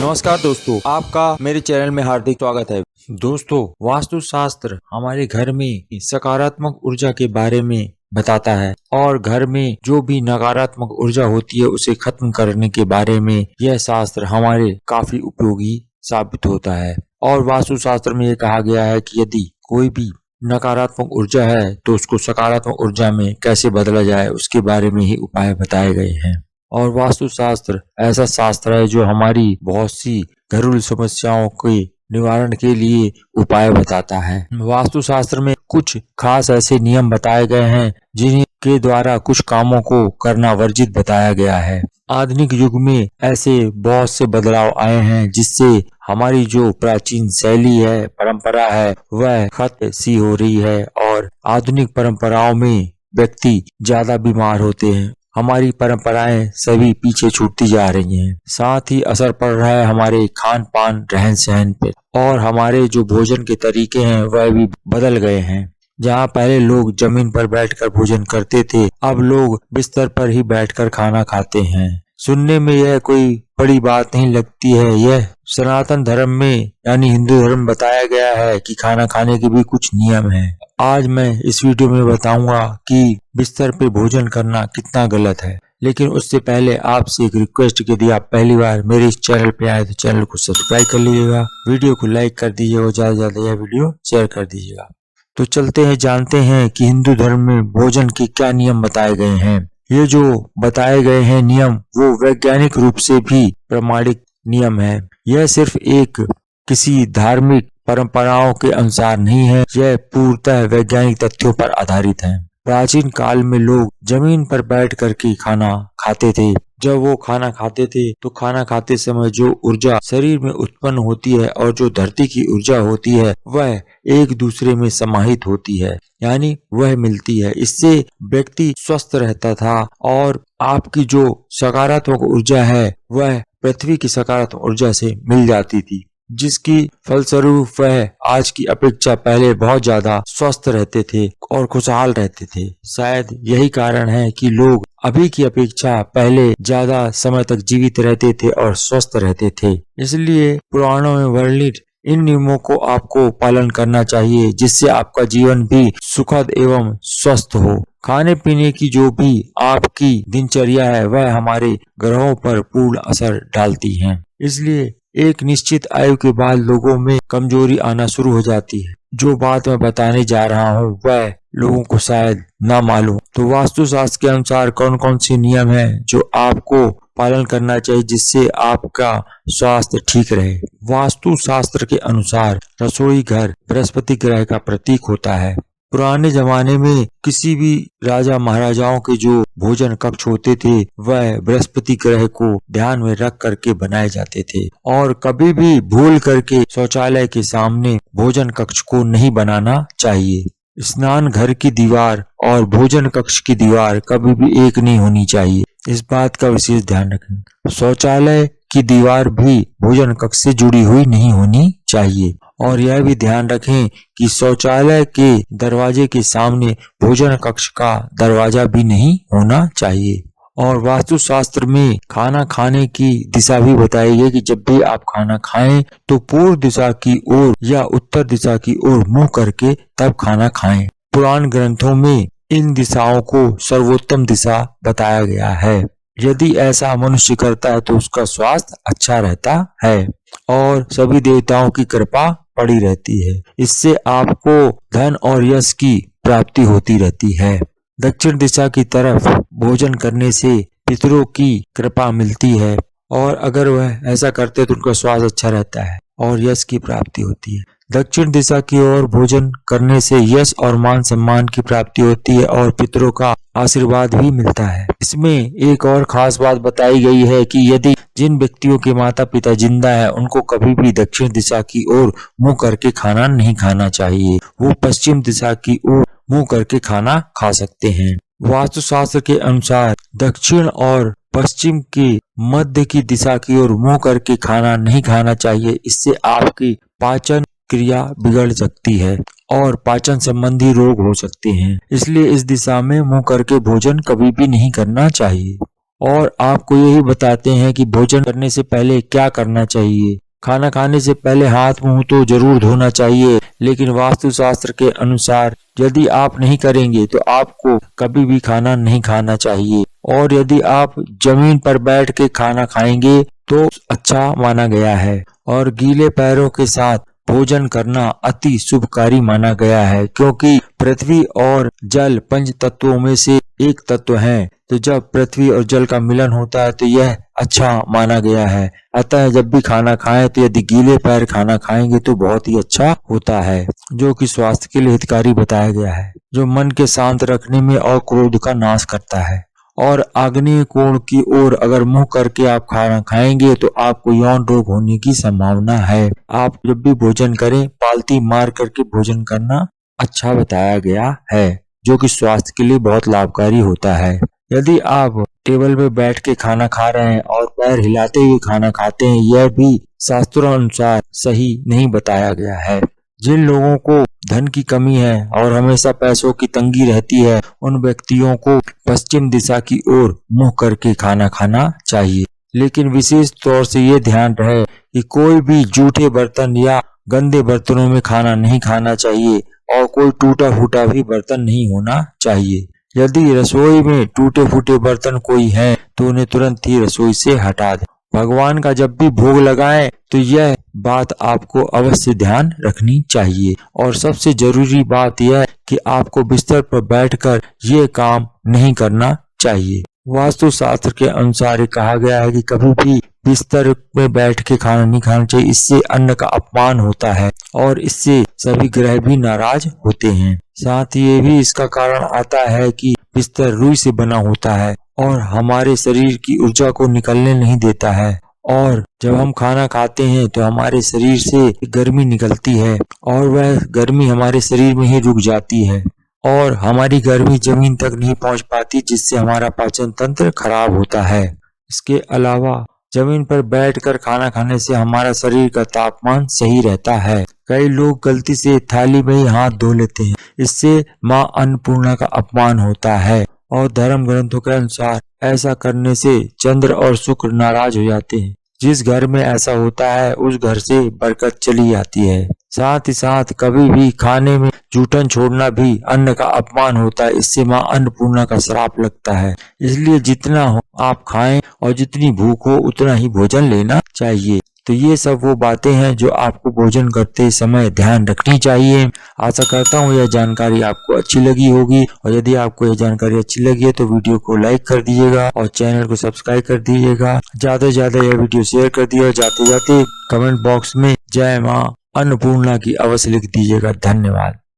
नमस्कार दोस्तों, आपका मेरे चैनल में हार्दिक स्वागत है। दोस्तों, वास्तु शास्त्र हमारे घर में सकारात्मक ऊर्जा के बारे में बताता है और घर में जो भी नकारात्मक ऊर्जा होती है उसे खत्म करने के बारे में यह शास्त्र हमारे काफी उपयोगी साबित होता है। और वास्तु शास्त्र में ये कहा गया है कि यदि कोई भी नकारात्मक ऊर्जा है तो उसको सकारात्मक ऊर्जा में कैसे बदला जाए उसके बारे में ही उपाय बताए गए हैं। और वास्तु शास्त्र ऐसा शास्त्र है जो हमारी बहुत सी घरेलू समस्याओं के निवारण के लिए उपाय बताता है। वास्तु शास्त्र में कुछ खास ऐसे नियम बताए गए हैं जिनके द्वारा कुछ कामों को करना वर्जित बताया गया है। आधुनिक युग में ऐसे बहुत से बदलाव आए हैं जिससे हमारी जो प्राचीन शैली है, परंपरा है, वह खत्म सी हो रही है और आधुनिक परंपराओं में व्यक्ति ज्यादा बीमार होते हैं। हमारी परंपराएं सभी पीछे छूटती जा रही हैं। साथ ही असर पड़ रहा है हमारे खान पान, रहन सहन पे और हमारे जो भोजन के तरीके हैं वह भी बदल गए हैं। जहाँ पहले लोग जमीन पर बैठकर भोजन करते थे, अब लोग बिस्तर पर ही बैठकर खाना खाते हैं। सुनने में यह कोई बड़ी बात नहीं लगती है। यह सनातन धर्म में यानी हिंदू धर्म बताया गया है कि खाना खाने के भी कुछ नियम हैं। आज मैं इस वीडियो में बताऊंगा कि बिस्तर पे भोजन करना कितना गलत है। लेकिन उससे पहले आपसे एक रिक्वेस्ट कि यदि आप पहली बार मेरे इस चैनल पे आए तो चैनल को सब्सक्राइब कर लीजिएगा, वीडियो को लाइक कर दीजिएगा और ज्यादा से ज्यादा यह वीडियो शेयर कर दीजिएगा। तो चलते हैं, जानते हैं कि हिंदू धर्म में भोजन के क्या नियम बताए गए हैं। ये जो बताए गए हैं नियम वो वैज्ञानिक रूप से भी प्रमाणित नियम है। यह सिर्फ एक किसी धार्मिक परंपराओं के अनुसार नहीं है, यह पूर्णतः वैज्ञानिक तथ्यों पर आधारित है। प्राचीन काल में लोग जमीन पर बैठ कर के खाना खाते थे। जब वो खाना खाते थे तो खाना खाते समय जो ऊर्जा शरीर में उत्पन्न होती है और जो धरती की ऊर्जा होती है वह एक दूसरे में समाहित होती है, यानी वह मिलती है। इससे व्यक्ति स्वस्थ रहता था और आपकी जो सकारात्मक ऊर्जा है वह पृथ्वी की सकारात्मक ऊर्जा से मिल जाती थी, जिसकी फलस्वरूप वह आज की अपेक्षा पहले बहुत ज्यादा स्वस्थ रहते थे और खुशहाल रहते थे। शायद यही कारण है कि लोग अभी की अपेक्षा पहले ज्यादा समय तक जीवित रहते थे और स्वस्थ रहते थे। इसलिए पुराणों में वर्णित इन नियमों को आपको पालन करना चाहिए, जिससे आपका जीवन भी सुखद एवं स्वस्थ हो। खाने पीने की जो भी आपकी दिनचर्या है वह हमारे ग्रहों पर पूर्ण असर डालती है। इसलिए एक निश्चित आयु के बाद लोगों में कमजोरी आना शुरू हो जाती है। जो बात मैं बताने जा रहा हूँ वह लोगों को शायद ना मालूम। तो वास्तु शास्त्र के अनुसार कौन कौन से नियम हैं जो आपको पालन करना चाहिए जिससे आपका स्वास्थ्य ठीक रहे। वास्तु शास्त्र के अनुसार रसोई घर बृहस्पति ग्रह का प्रतीक होता है। पुराने जमाने में किसी भी राजा महाराजाओं के जो भोजन कक्ष होते थे वह बृहस्पति ग्रह को ध्यान में रख करके बनाए जाते थे और कभी भी भूल करके शौचालय के सामने भोजन कक्ष को नहीं बनाना चाहिए। स्नान घर की दीवार और भोजन कक्ष की दीवार कभी भी एक नहीं होनी चाहिए, इस बात का विशेष ध्यान रखें। शौचालय की दीवार भी भोजन कक्ष से जुड़ी हुई नहीं होनी चाहिए और यह भी ध्यान रखें कि शौचालय के दरवाजे के सामने भोजन कक्ष का दरवाजा भी नहीं होना चाहिए। और वास्तु शास्त्र में खाना खाने की दिशा भी बताई गई कि जब भी आप खाना खाएं तो पूर्व दिशा की ओर या उत्तर दिशा की ओर मुंह करके तब खाना खाएं। पुराण ग्रंथों में इन दिशाओं को सर्वोत्तम दिशा बताया गया है। यदि ऐसा मनुष्य करता है तो उसका स्वास्थ्य अच्छा रहता है और सभी देवताओं की कृपा पड़ी रहती है। इससे आपको धन और यश की प्राप्ति होती रहती है। दक्षिण दिशा की तरफ भोजन करने से पितरों की कृपा मिलती है और अगर वह ऐसा करते तो उनका स्वास्थ्य अच्छा रहता है और यश की प्राप्ति होती है। दक्षिण दिशा की ओर भोजन करने से यश और मान सम्मान की प्राप्ति होती है और पितरों का आशीर्वाद भी मिलता है। इसमें एक और खास बात बताई गई है कि यदि जिन व्यक्तियों के माता पिता जिंदा है उनको कभी भी दक्षिण दिशा की ओर मुंह करके खाना नहीं खाना चाहिए, वो पश्चिम दिशा की ओर मुंह करके खाना खा सकते हैं। वास्तु शास्त्र के अनुसार दक्षिण और पश्चिम के मध्य की दिशा की ओर मुंह करके खाना नहीं खाना चाहिए। इससे आपकी पाचन क्रिया बिगड़ सकती है और पाचन संबंधी रोग हो सकते हैं। इसलिए इस दिशा में मुंह करके भोजन कभी भी नहीं करना चाहिए। और आपको यही बताते हैं कि भोजन करने से पहले क्या करना चाहिए। खाना खाने से पहले हाथ मुंह तो जरूर धोना चाहिए, लेकिन वास्तुशास्त्र के अनुसार यदि आप नहीं करेंगे तो आपको कभी भी खाना नहीं खाना चाहिए। और यदि आप जमीन पर बैठ के खाना खाएंगे तो अच्छा माना गया है। और गीले पैरों के साथ भोजन करना अति शुभकारी माना गया है, क्योंकि पृथ्वी और जल पंच तत्वों में से एक तत्व है। तो जब पृथ्वी और जल का मिलन होता है तो यह अच्छा माना गया है। अतः जब भी खाना खाएं तो यदि गीले पैर खाना खाएंगे तो बहुत ही अच्छा होता है, जो कि स्वास्थ्य के लिए हितकारी बताया गया है, जो मन के शांत रखने में और क्रोध का नाश करता है। और आग्नेय कोण की ओर अगर मुंह करके आप खाना खाएंगे तो आपको यौन रोग होने की संभावना है। आप जब भी भोजन करें पालती मार करके भोजन करना अच्छा बताया गया है, जो कि स्वास्थ्य के लिए बहुत लाभकारी होता है। यदि आप टेबल पे बैठ के खाना खा रहे हैं और पैर हिलाते हुए खाना खाते हैं, यह भी शास्त्रों अनुसार सही नहीं बताया गया है। जिन लोगों को धन की कमी है और हमेशा पैसों की तंगी रहती है, उन व्यक्तियों को पश्चिम दिशा की ओर मुंह करके खाना खाना चाहिए। लेकिन विशेष तौर से ये ध्यान रहे कि कोई भी जूठे बर्तन या गंदे बर्तनों में खाना नहीं खाना चाहिए और कोई टूटा फूटा भी बर्तन नहीं होना चाहिए। यदि रसोई में टूटे फूटे बर्तन कोई है तो उन्हें तुरंत ही रसोई से हटा दें। भगवान का जब भी भोग लगाएं तो यह बात आपको अवश्य ध्यान रखनी चाहिए। और सबसे जरूरी बात यह है कि आपको बिस्तर पर बैठकर ये काम नहीं करना चाहिए। वास्तु शास्त्र के अनुसार कहा गया है कि कभी भी बिस्तर में बैठ के खाना नहीं खाना चाहिए, इससे अन्न का अपमान होता है और इससे सभी ग्रह भी नाराज होते हैं। साथ ही ये भी इसका कारण आता है कि बिस्तर रुई से बना होता है और हमारे शरीर की ऊर्जा को निकलने नहीं देता है। और जब हम खाना खाते हैं तो हमारे शरीर से गर्मी निकलती है और वह गर्मी हमारे शरीर में ही रुक जाती है और हमारी गर्मी जमीन तक नहीं पहुंच पाती, जिससे हमारा पाचन तंत्र खराब होता है। इसके अलावा जमीन पर बैठकर खाना खाने से हमारा शरीर का तापमान सही रहता है। कई लोग गलती से थाली में ही हाथ धो लेते हैं, इससे मां अन्नपूर्णा का अपमान होता है और धर्म ग्रंथों के अनुसार ऐसा करने से चंद्र और शुक्र नाराज हो जाते हैं। जिस घर में ऐसा होता है उस घर से बरकत चली जाती है। साथ ही साथ कभी भी खाने में जूठन छोड़ना भी अन्न का अपमान होता है, इससे मां अन्नपूर्णा का श्राप लगता है। इसलिए जितना हो आप खाएं और जितनी भूख हो उतना ही भोजन लेना चाहिए। तो ये सब वो बातें हैं जो आपको भोजन करते समय ध्यान रखनी चाहिए। आशा करता हूँ यह जानकारी आपको अच्छी लगी होगी और यदि आपको यह जानकारी अच्छी लगी है तो वीडियो को लाइक कर दीजिएगा और चैनल को सब्सक्राइब कर दीजिएगा। ज्यादा से ज्यादा यह वीडियो शेयर कर दिया। जाते जाते कमेंट बॉक्स में जय मां अन्नपूर्णा की अवश्य लिख दीजिएगा। धन्यवाद।